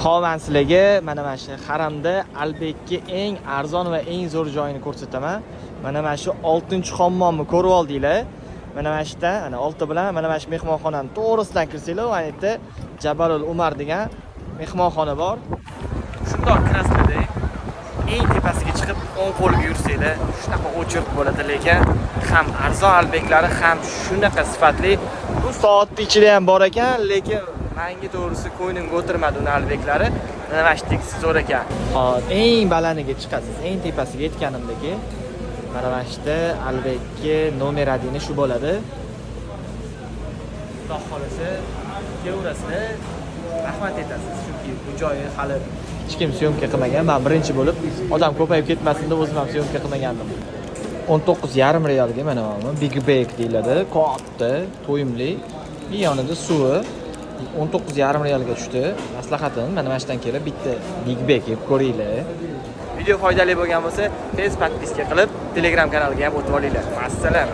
Xo'man sizlarga mana shu Haramda Albekka eng arzon va eng zo'r joyini ko'rsataman. Mana shu 6-hammomni ko'rib oldinglar. Mana shu yerda ana olti bilan mana shu mehmonxonani to'g'risidan kirsanglar, u yerda Jabalul Umar degan mehmonxona bor. Shundoq kirasizlar. Eng tepasiga chiqib o'ng qo'lga yursanglar, shunaqa o'chirib bo'ladi, lekin ham arzon albeklari ham shunaqa sifatli. Bu soatning ichida ham bor ekan, lekin menga to'g'risi ko'nglimga o'tirmadi uning albeklari. Mana shu teksi zo'r ekan. Hop, eng balaniga chiqasiz, eng tepasiga yetganimdagi mana shu yerda albekka nomer 1 shu bo'ladi. Xudo xolasa, kelaverasizlar. Rahmat aytasiz, chunki bu joyi hali hech kim syomka qilmagan. Men birinchi bo'lib odam ko'payib ketmasin deb o'zim ham syomka qilmagandim. 19,5 riyalga mana bu Big Bag deyiladi, katta, to'yimli. Bu yonida suvi 19,5 riyalga tushdi. Maslahatim, mana shu yerdan kelib bitta Big Bag yeb ko'ringlar. Video foydali bo'lgan bo'lsa, tez podpiska qilib, Telegram kanaliga ham o'tib olinglar. Assalom.